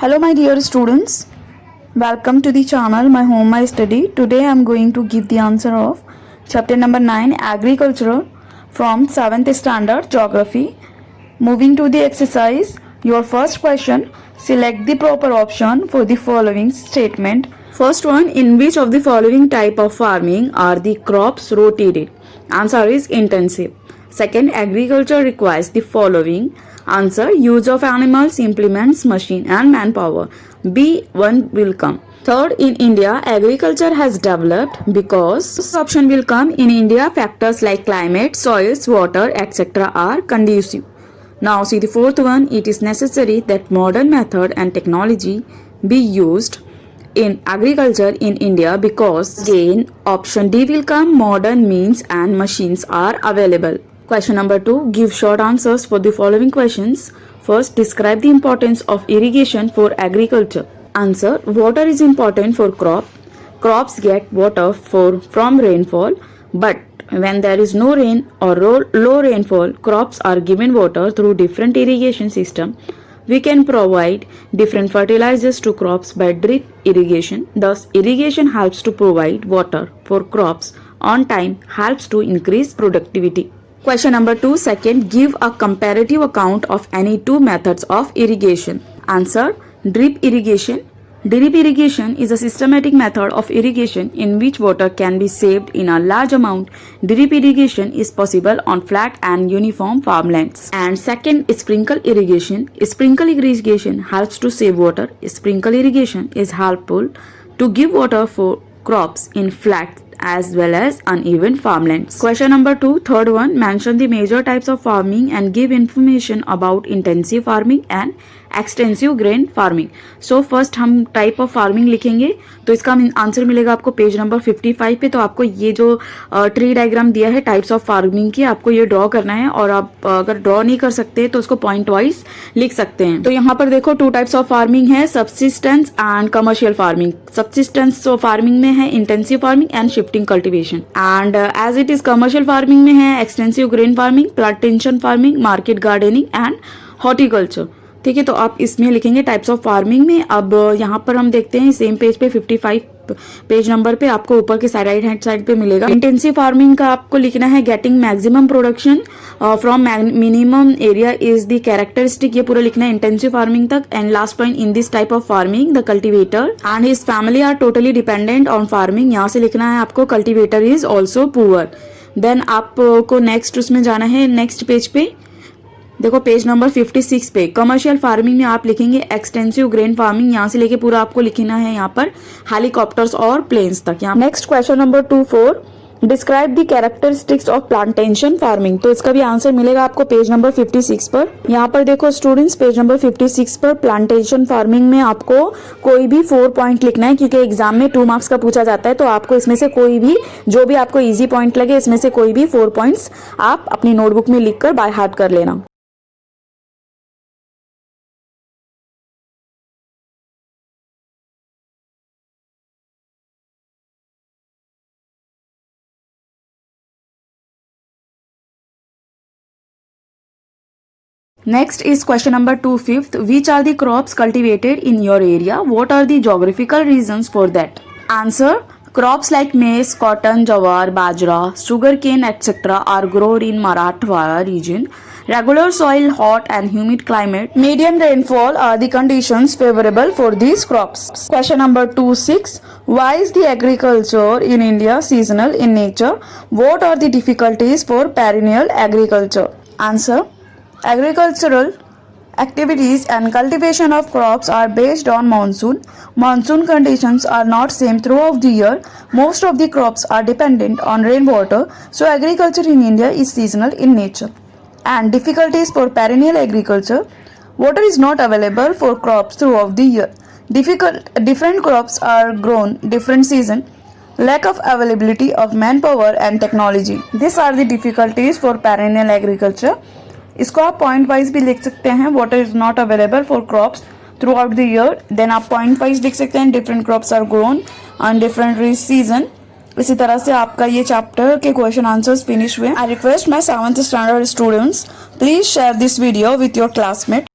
Hello my dear students, welcome to the channel My Home My Study. Today I am going to give the answer of chapter number 9 Agriculture from 7th standard Geography. Moving to the exercise, your first question, select the proper option for the following statement. First one, in which of the following type of farming are the crops rotated? Answer is intensive. Second, agriculture requires the following. Answer, use of animals, implements, machine and manpower. B, one will come. Third, in India, agriculture has developed because this option will come. In India, factors like climate, soils, water, etc. are conducive. Now see the fourth one, it is necessary that modern method and technology be used in agriculture in India because again option D will come, modern means and machines are available. Question number 2, give short answers for the following questions. First, describe the importance of irrigation for agriculture. Answer, water is important for crops get water from rainfall, but when there is no rain or low rainfall, crops are given water through different irrigation system. We can provide different fertilizers to crops by drip irrigation. Thus, irrigation helps to provide water for crops on time, helps to increase productivity. Question number 2, second, give a comparative account of any two methods of irrigation. Answer, drip irrigation. Drip irrigation is a systematic method of irrigation in which water can be saved in a large amount. Drip irrigation is possible on flat and uniform farmlands. And second, sprinkle irrigation. Sprinkle irrigation helps to save water. Sprinkle irrigation is helpful to give water for crops in flat as well as uneven farmlands. Question number 2, third one, mention the major types of farming and give information about intensive farming and extensive grain farming. So first हम type of farming लिखेंगे तो इसका answer मिलेगा आपको page number 55 पे. तो आपको ये जो ट्री डायग्राम दिया है टाइप्स ऑफ फार्मिंग की, आपको ये ड्रॉ करना है और आप अगर ड्रॉ नहीं कर सकते तो उसको पॉइंट वाइज लिख सकते हैं. तो यहाँ पर देखो टू टाइप्स ऑफ फार्मिंग है, subsistence and commercial farming. Subsistence farming में है intensive farming and shifting cultivation, and as it is commercial farming में है extensive grain farming, plantation farming, market gardening and horticulture. ठीक है, तो आप इसमें लिखेंगे टाइप्स ऑफ फार्मिंग में. अब यहाँ पर हम देखते हैं सेम पेज पे 55 पेज नंबर पे आपको ऊपर के साइड राइट हैंड साइड पे मिलेगा. इंटेंसिव फार्मिंग का आपको लिखना है getting maximum production from minimum area is the characteristic. ये पूरा लिखना है इंटेंसिव फार्मिंग तक. And last point, in this type of farming the cultivator and his family are totally dependent on farming. यहाँ से लिखना है आपको cultivator is also poor. Then आपको नेक्स्ट उसमें जाना है नेक्स्ट पेज पे. देखो पेज नंबर 56 पे कमर्शियल फार्मिंग में आप लिखेंगे एक्सटेंसिव ग्रेन फार्मिंग. यहाँ से लेके पूरा आपको लिखना है यहाँ पर हेलीकॉप्टर्स और प्लेन्स तक. यहाँ next question number 24, describe the characteristics of plantation farming. तो इसका भी आंसर मिलेगा आपको पेज नंबर 56 पर. यहाँ पर देखो स्टूडेंट्स पेज नंबर 56 पर प्लांटेशन फार्मिंग में आपको कोई भी 4 पॉइंट लिखना है क्योंकि एग्जाम में 2 मार्क्स का पूछा जाता है. तो आपको इसमें से कोई भी जो भी आपको इजी पॉइंट लगे इसमें से कोई भी 4 पॉइंट्स आप अपनी नोटबुक में लिखकर बाय हार्ट कर लेना. Next is question number 2 fifth. Which are the crops cultivated in your area? What are the geographical reasons for that? Answer, crops like maize, cotton, jawar, bajra, sugarcane etc. are grown in Marathwada region. Regular soil, hot and humid climate, medium rainfall are the conditions favorable for these crops. Question number 2-6. Why is the agriculture in India seasonal in nature? What are the difficulties for perennial agriculture? Answer, agricultural activities and cultivation of crops are based on monsoon. Monsoon conditions are not same throughout the year. Most of the crops are dependent on rainwater. So agriculture in India is seasonal in nature. And difficulties for perennial agriculture. Water is not available for crops throughout the year. Different crops are grown different season. Lack of availability of manpower and technology. These are the difficulties for perennial agriculture. इसको आप point wise भी लिख सकते हैं. Water is not available for crops throughout the year. Then आप point wise लिख सकते हैं different crops are grown on different season. इसी तरह से आपका ये चैप्टर के क्वेश्चन आंसर्स फिनिश हुए. I request my 7th standard students, please share this video with your classmate.